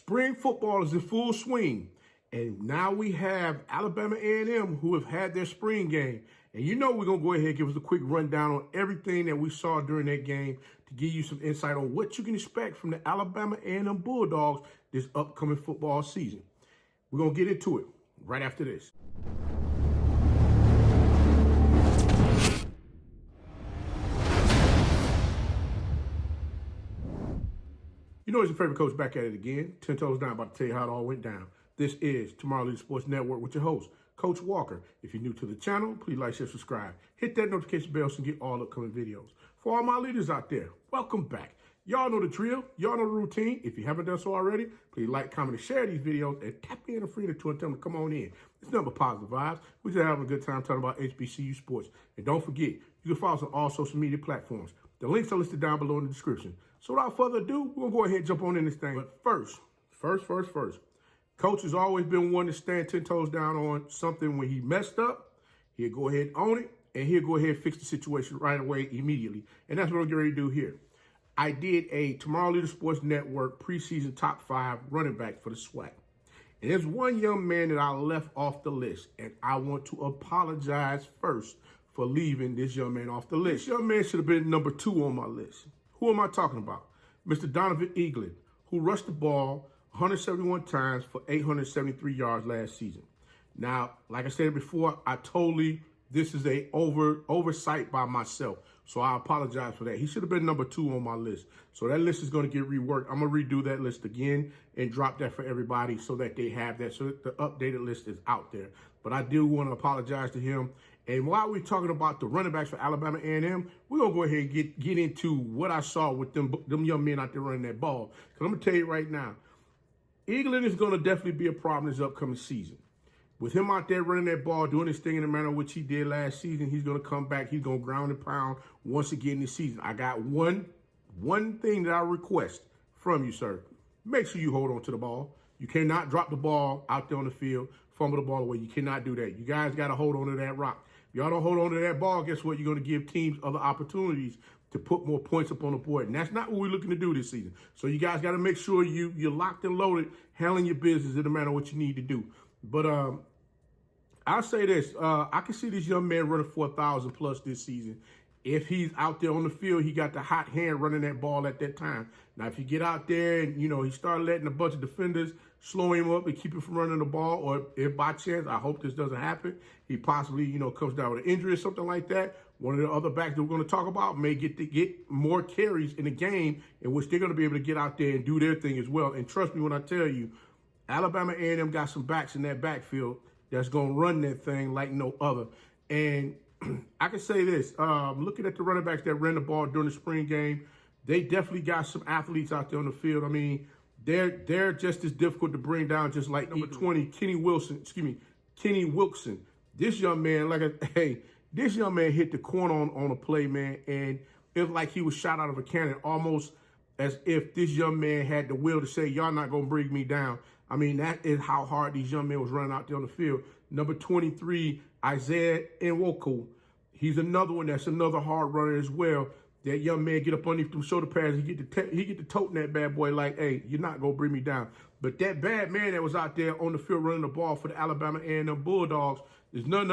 Spring football is in full swing, and now we have Alabama A&M who have had their spring game. And you know we're going to go ahead and give us a quick rundown on everything that we saw during that game to give you some insight on what you can expect from the Alabama A&M Bulldogs this upcoming football season. We're going to get into it right after this. You know, it's your favorite coach back at it again. 10 toes down, about to tell you how it all went down. This is Tomorrow Leader Sports Network with your host, Coach Walker. If you're new to the channel, please like, share, subscribe. Hit that notification bell so you can get all upcoming videos. For all my leaders out there, welcome back. Y'all know the drill. Y'all know the routine. If you haven't done so already, please like, comment, and share these videos. And tap in a friend or two and tell them to come on in. It's nothing but positive vibes. We're just having a good time talking about HBCU sports. And don't forget, you can follow us on all social media platforms. The links are listed down below in the description. So without further ado, we're going to go ahead and jump on in this thing. But first. Coach has always been one to stand 10 toes down on something when he messed up. He'll go ahead and own it, and he'll go ahead and fix the situation right away immediately. And that's what I'm getting ready to do here. I did a Tomorrow Leader Sports Network preseason top 5 running back for the SWAC. And there's one young man that I left off the list, and I want to apologize first for leaving this young man off the list. This young man should have been number 2 on my list. Who am I talking about? Mr. Donovan Eaglin, who rushed the ball 171 times for 873 yards last season. Now, like I said before, this is a oversight by myself. So I apologize for that. He should have been number 2 on my list. So that list is going to get reworked. I'm going to redo that list again and drop that for everybody so that they have that, so that the updated list is out there. But I do want to apologize to him. And while we're talking about the running backs for Alabama A&M, we're going to go ahead and get into what I saw with them young men out there running that ball. Because I'm going to tell you right now, Eaglin is going to definitely be a problem this upcoming season. With him out there running that ball, doing his thing in the manner which he did last season, he's going to come back. He's going to ground and pound once again this season. I got one thing that I request from you, sir. Make sure you hold on to the ball. You cannot drop the ball out there on the field, fumble the ball away. You cannot do that. You guys got to hold on to that rock. If y'all don't hold on to that ball, guess what? You're going to give teams other opportunities to put more points up on the board. And that's not what we're looking to do this season. So you guys got to make sure you're locked and loaded, handling your business in the manner what you need to do. But I'll say this. I can see this young man running 4,000 plus this season. If he's out there on the field, he got the hot hand running that ball at that time. Now, if you get out there and, he started letting a bunch of defenders slow him up and keep him from running the ball, or if by chance, I hope this doesn't happen, he possibly, comes down with an injury or something like that, one of the other backs that we're going to talk about may get more carries in the game in which they're going to be able to get out there and do their thing as well. And trust me when I tell you, Alabama A&M got some backs in that backfield that's going to run that thing like no other. And I can say this, looking at the running backs that ran the ball during the spring game, they definitely got some athletes out there on the field. I mean, they're just as difficult to bring down, just like number 20, Kenny Wilson. This young man, this young man hit the corner on a play, man, and it was like he was shot out of a cannon, almost as if this young man had the will to say, y'all not going to bring me down. I mean, that is how hard these young men was running out there on the field. Number 23, Isaiah Nwoku. He's another one that's another hard runner as well. That young man get up underneath them shoulder pads. He get to toting that bad boy like, hey, you're not going to bring me down. But that bad man that was out there on the field running the ball for the Alabama A&M Bulldogs is none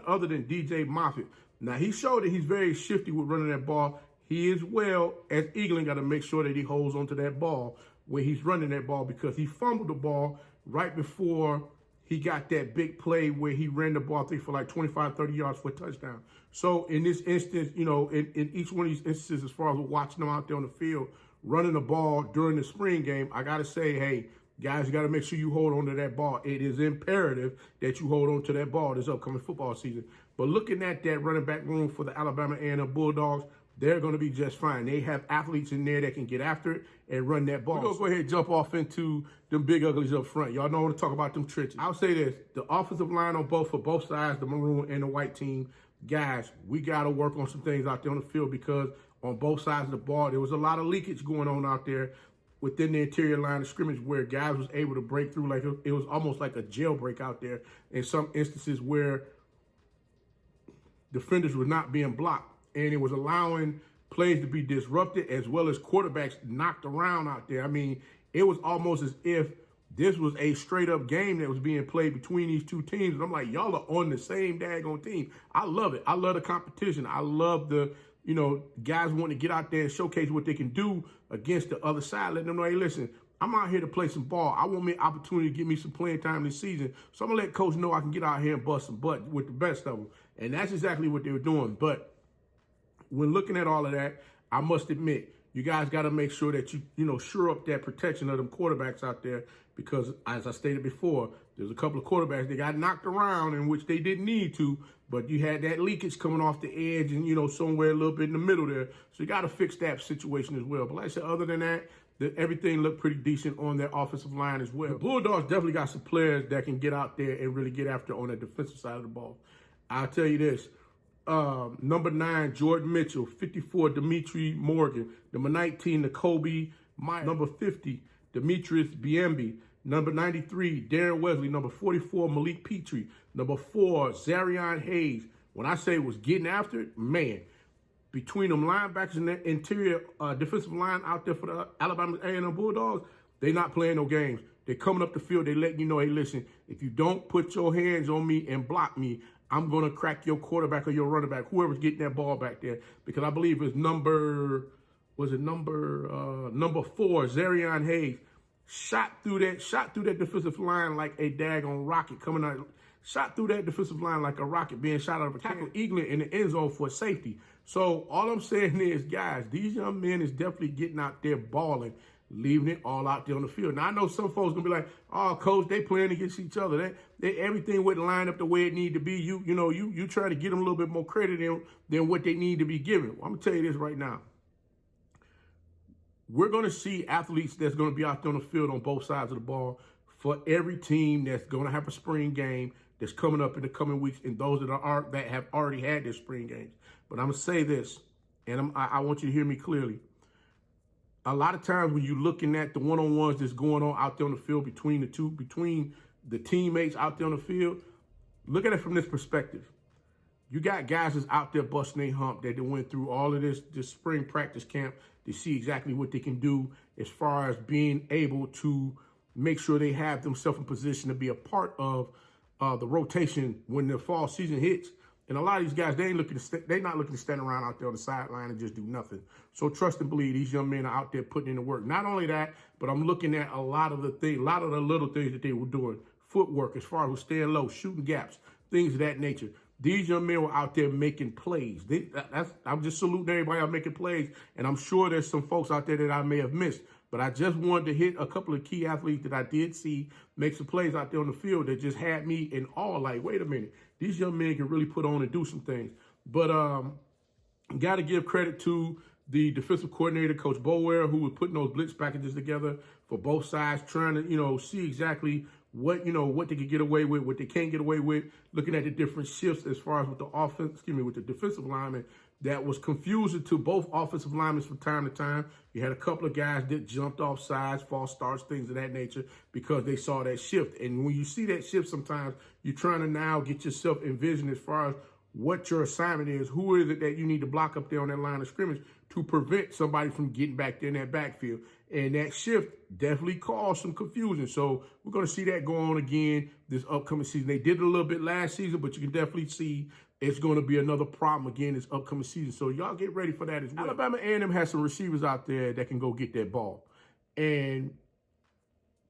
other than DJ Moffitt. Now, he showed that he's very shifty with running that ball. He as well as Eaglin got to make sure that he holds onto that ball when he's running that ball, because he fumbled the ball right before he got that big play where he ran the ball, I think, for like 25, 30 yards for a touchdown. So in this instance, in each one of these instances, as far as watching them out there on the field, running the ball during the spring game, I got to say, hey, guys, you got to make sure you hold on to that ball. It is imperative that you hold on to that ball this upcoming football season. But looking at that running back room for the Alabama A&M Bulldogs, they're going to be just fine. They have athletes in there that can get after it and run that ball. We're going to go ahead and jump off into them big uglies up front. Y'all know I want to talk about them trenches. I'll say this. The offensive line for both sides, the maroon and the white team, guys, we got to work on some things out there on the field, because on both sides of the ball, there was a lot of leakage going on out there within the interior line of scrimmage where guys was able to break through. Like it was almost like a jailbreak out there in some instances where defenders were not being blocked. And it was allowing plays to be disrupted as well as quarterbacks knocked around out there. I mean, It was almost as if this was a straight up game that was being played between these two teams. And I'm like, y'all are on the same daggone team. I love it. I love the competition. I love the, guys wanting to get out there and showcase what they can do against the other side. Letting them know, hey, listen, I'm out here to play some ball. I want me an opportunity to get me some playing time this season. So I'm going to let coach know I can get out here and bust some butt with the best of them. And that's exactly what they were doing. But when looking at all of that, I must admit, you guys got to make sure that you shore up that protection of them quarterbacks out there, because as I stated before, there's a couple of quarterbacks that got knocked around in which they didn't need to, but you had that leakage coming off the edge and, somewhere a little bit in the middle there. So you got to fix that situation as well. But like I said, other than that, everything looked pretty decent on their offensive line as well. The Bulldogs definitely got some players that can get out there and really get after on the defensive side of the ball. I'll tell you this. Number 9, Jordan Mitchell. 54, Dimitri Morgan. Number 19, Nakobe Meyer. Number 50, Demetrius Biemby. Number 93, Darren Wesley. Number 44, Malik Petrie. Number 4, Zarion Hayes. When I say was getting after it, man, between them linebackers and the interior defensive line out there for the Alabama A&M Bulldogs, they not playing no games. They're coming up the field. They letting you know, hey, listen, if you don't put your hands on me and block me, I'm going to crack your quarterback or your running back, whoever's getting that ball back there. Because I believe it's number 4, Zarion Hayes, shot through that defensive line like a daggone rocket coming out. Shot through that defensive line like a rocket being shot out of a tackle, eagling in the end zone for safety. So all I'm saying is, guys, these young men is definitely getting out there balling, leaving it all out there on the field. Now, I know some folks going to be like, oh, coach, they playing against each other. Everything wouldn't line up the way it need to be. You try to get them a little bit more credit than what they need to be given. Well, I'm going to tell you this right now. We're going to see athletes that's going to be out there on the field on both sides of the ball for every team that's going to have a spring game that's coming up in the coming weeks, and those that have already had their spring games. But I'm going to say this, and I want you to hear me clearly. A lot of times when you're looking at the one-on-ones that's going on out there on the field between the teammates out there on the field, look at it from this perspective. You got guys that's out there busting their hump that they went through all of this spring practice camp to see exactly what they can do as far as being able to make sure they have themselves in position to be a part of the rotation when the fall season hits. And a lot of these guys, they're not looking to stand around out there on the sideline and just do nothing. So trust and believe these young men are out there putting in the work. Not only that, but I'm looking at a lot of the little things that they were doing. Footwork, as far as staying low, shooting gaps, things of that nature. These young men were out there making plays. I'm just saluting everybody out making plays, and I'm sure there's some folks out there that I may have missed. But I just wanted to hit a couple of key athletes that I did see make some plays out there on the field that just had me in awe. Like, wait a minute, these young men can really put on and do some things. But got to give credit to the defensive coordinator, Coach Bower, who was putting those blitz packages together for both sides, trying to, see exactly what they could get away with, what they can't get away with, looking at the different shifts as far as with the defensive linemen. That was confusing to both offensive linemen from time to time. You had a couple of guys that jumped off sides, false starts, things of that nature, because they saw that shift. And when you see that shift, sometimes you're trying to now get yourself envisioned as far as what your assignment is. Who is it that you need to block up there on that line of scrimmage to prevent somebody from getting back there in that backfield? And that shift definitely caused some confusion. So we're going to see that go on again this upcoming season. They did it a little bit last season, but you can definitely see it's going to be another problem again this upcoming season. So y'all get ready for that as well. Alabama A&M has some receivers out there that can go get that ball. And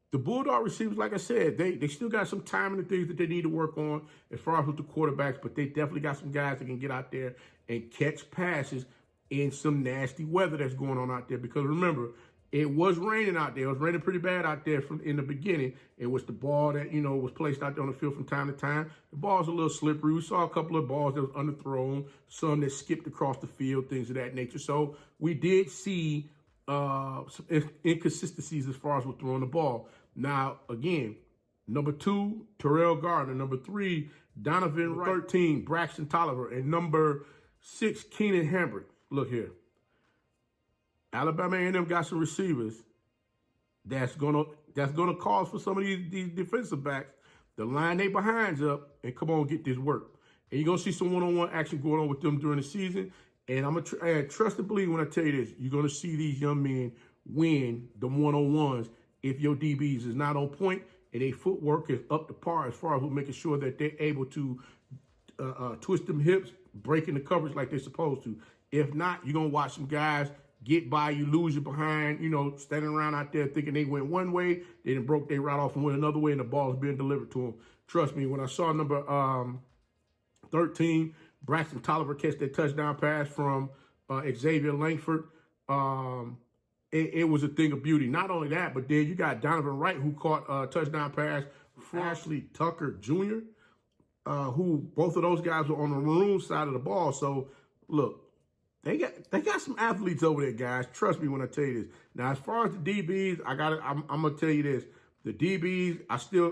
the Bulldog receivers, like I said, they still got some time and the things that they need to work on as far as with the quarterbacks, but they definitely got some guys that can get out there and catch passes in some nasty weather that's going on out there. Because remember, it was raining out there. It was raining pretty bad out there in the beginning. It was the ball that, was placed out there on the field from time to time. The ball's a little slippery. We saw a couple of balls that was underthrown, some that skipped across the field, things of that nature. So we did see some inconsistencies as far as with throwing the ball. Now, again, number 2, Terrell Gardner. Number 3, Donovan Wright. 13, Braxton Tolliver. And number 6, Keenan Hambert. Look here. Alabama A&M got some receivers that's gonna cause for some of these defensive backs to line their behinds up and come on get this work. And you're gonna see some one-on-one action going on with them during the season. And I'm gonna trust and believe when I tell you this, you're gonna see these young men win the one-on-ones if your DBs is not on point and their footwork is up to par as far as making sure that they're able to twist them hips, breaking the coverage like they're supposed to. If not, you're going to watch some guys get by you, lose your behind, standing around out there thinking they went one way, they done broke their route off and went another way, and the ball is being delivered to them. Trust me, when I saw number 13, Braxton Tolliver, catch that touchdown pass from Xavier Langford, it was a thing of beauty. Not only that, but then you got Donovan Wright, who caught a touchdown pass from Ashley Tucker Jr., who both of those guys were on the maroon side of the ball. So, look, they got some athletes over there, guys. Trust me when I tell you this. Now, as far as the DBs, I'm gonna tell you this. The DBs,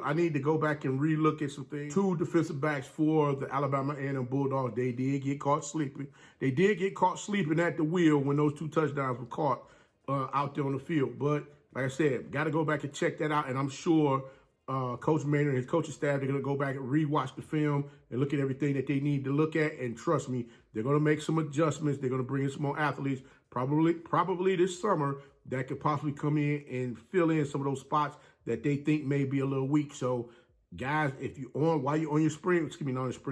I need to go back and relook at some things. 2 defensive backs for the Alabama A&M Bulldogs, they did get caught sleeping. They did get caught sleeping at the wheel when those 2 touchdowns were caught out there on the field. But like I said, got to go back and check that out. And I'm sure Coach Maynor and his coaching staff, they're going to go back and rewatch the film and look at everything that they need to look at. And trust me, they're going to make some adjustments. They're going to bring in some more athletes, probably this summer, that could possibly come in and fill in some of those spots that they think may be a little weak. So, guys, while you're on your spring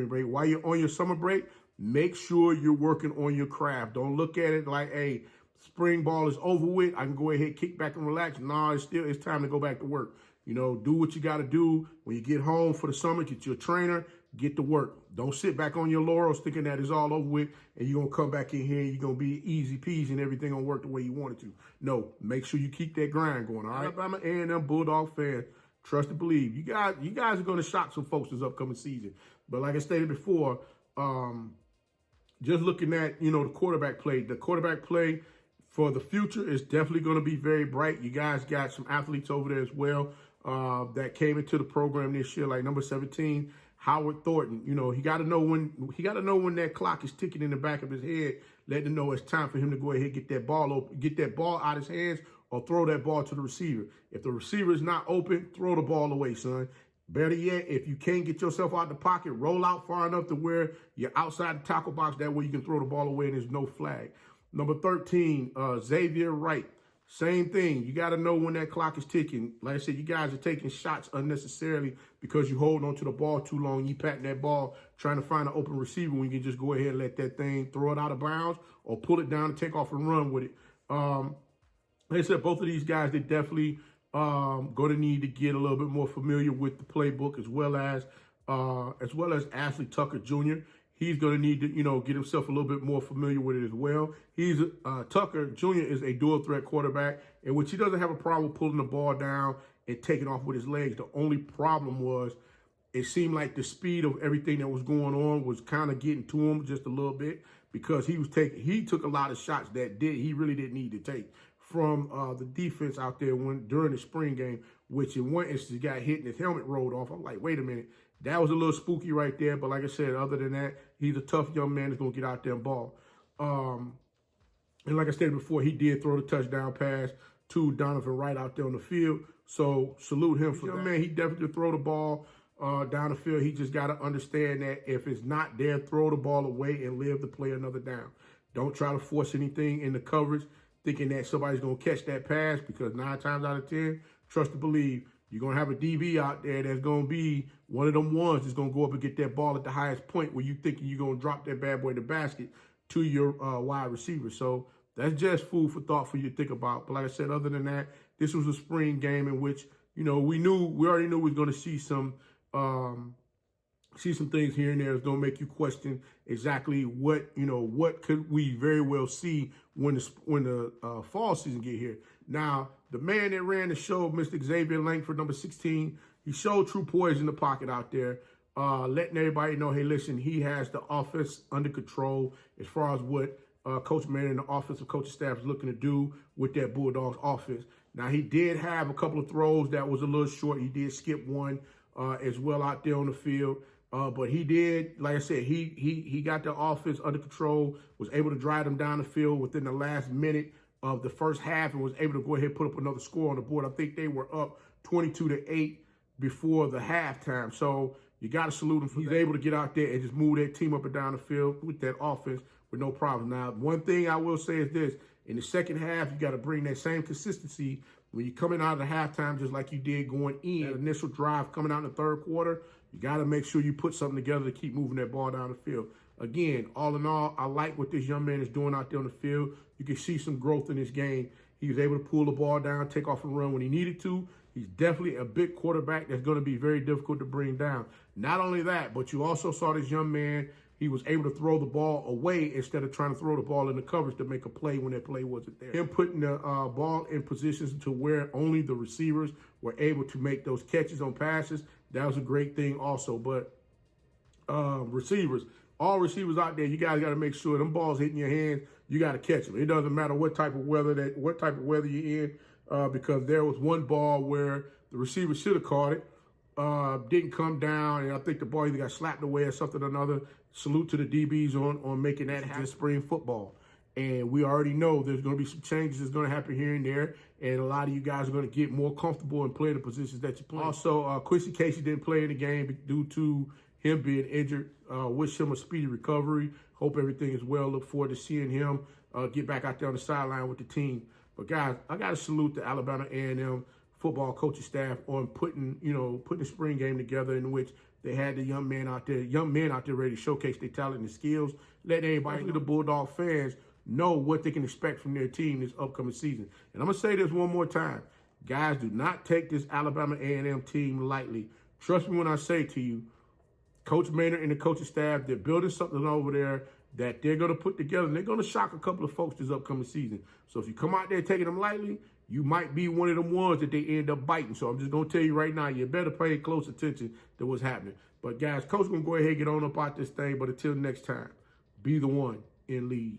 break, while you're on your summer break, make sure you're working on your craft. Don't look at it like, hey, spring ball is over with, I can go ahead, kick back and relax. No, it's time to go back to work. Do what you got to do. When you get home for the summer, get your trainer, get to work. Don't sit back on your laurels thinking that it's all over with and you're going to come back in here and you're going to be easy peasy and everything going to work the way you want it to. No, make sure you keep that grind going, all right? Alabama A&M Bulldog fan, trust and believe. You guys are going to shock some folks this upcoming season. But like I stated before, just looking at, the quarterback play for the future is definitely going to be very bright. You guys got some athletes over there as well that came into the program this year, like number 17, Howard Thornton. He got to know when that clock is ticking in the back of his head, letting him know it's time for him to go ahead and get that ball out of his hands or throw that ball to the receiver. If the receiver is not open, throw the ball away, son. Better yet, if you can't get yourself out the pocket, roll out far enough to where you're outside the tackle box. That way you can throw the ball away and there's no flag. Number 13, Xavier Wright. Same thing. You got to know when that clock is ticking. Like I said, you guys are taking shots unnecessarily because you hold on to the ball too long. You patting that ball, trying to find an open receiver when you can just go ahead and let that thing throw it out of bounds or pull it down and take off and run with it. Like I said, both of these guys, they definitely going to need to get a little bit more familiar with the playbook as well as Ashley Tucker Jr. He's going to need to, get himself a little bit more familiar with it as well. Tucker Jr. is a dual threat quarterback in which he doesn't have a problem pulling the ball down and taking off with his legs. The only problem was it seemed like the speed of everything that was going on was kind of getting to him just a little bit because he took a lot of shots that he really didn't need to take from the defense out there during the spring game, which in one instance he got hit and his helmet rolled off. I'm like, wait a minute. That was a little spooky right there. But like I said, other than that, he's a tough young man that's going to get out there and ball. And like I said before, he did throw the touchdown pass to Donovan Wright out there on the field. So salute him for that. Man, he definitely throw the ball down the field. He just got to understand that if it's not there, throw the ball away and live to play another down. Don't try to force anything in the coverage thinking that somebody's going to catch that pass because 9 times out of 10, trust and believe, you're going to have a DB out there that's going to be one of them ones that's going to go up and get that ball at the highest point where you thinking you're going to drop that bad boy in the basket to your wide receiver. So that's just food for thought for you to think about. But like I said, other than that, this was a spring game in which, we already knew we was going to see some things here and there that's going to make you question exactly what could we very well see when the fall season get here. Now, the man that ran the show, Mr. Xavier Langford, number 16, he showed true poise in the pocket out there, letting everybody know, hey, listen, he has the offense under control as far as what Coach Maynor and the offensive coaching staff is looking to do with that Bulldogs offense. Now, he did have a couple of throws that was a little short. He did skip one as well out there on the field. But he did, like I said, he got the offense under control, was able to drive them down the field within the last minute of the first half and was able to go ahead and put up another score on the board. I think they were up 22-8 before the halftime. So you got to salute him for that. He's able to get out there and just move that team up and down the field with that offense with no problem. Now, one thing I will say is this. In the second half, you got to bring that same consistency When you're coming out of the halftime, just like you did going in, that initial drive coming out in the third quarter, you got to make sure you put something together to keep moving that ball down the field. Again, all in all, I like what this young man is doing out there on the field. You can see some growth in this game. He was able to pull the ball down, take off and run when he needed to. He's definitely a big quarterback that's going to be very difficult to bring down. Not only that, but you also saw this young man, he was able to throw the ball away instead of trying to throw the ball in the coverage to make a play when that play wasn't there. Him putting the ball in positions to where only the receivers were able to make those catches on passes, that was a great thing also. But receivers, all receivers out there, you guys got to make sure them balls hitting your hands, you got to catch them. It doesn't matter what type of weather you're in, because there was one ball where the receiver should have caught it, didn't come down, and I think the ball either got slapped away or something or another. Salute to the DBs on making that happen. Spring football. And we already know there's going to be some changes that's going to happen here and there, and a lot of you guys are going to get more comfortable in playing the positions that you play. Also, Quincy Casey didn't play in the game due to him being injured. Wish him a speedy recovery. Hope everything is well. Look forward to seeing him get back out there on the sideline with the team. But guys, I got to salute the Alabama A&M football coaching staff on putting the spring game together, in which they had the young men out there ready to showcase their talent and skills. Let everybody, the Bulldog fans, know what they can expect from their team this upcoming season. And I'm going to say this one more time. Guys, do not take this Alabama A&M team lightly. Trust me when I say to you, Coach Maynor and the coaching staff, they're building something over there that they're going to put together, and they're going to shock a couple of folks this upcoming season. So if you come out there taking them lightly, you might be one of them ones that they end up biting. So I'm just going to tell you right now, you better pay close attention to what's happening. But guys, Coach going to go ahead and get on up out this thing. But until next time, be the one in lead.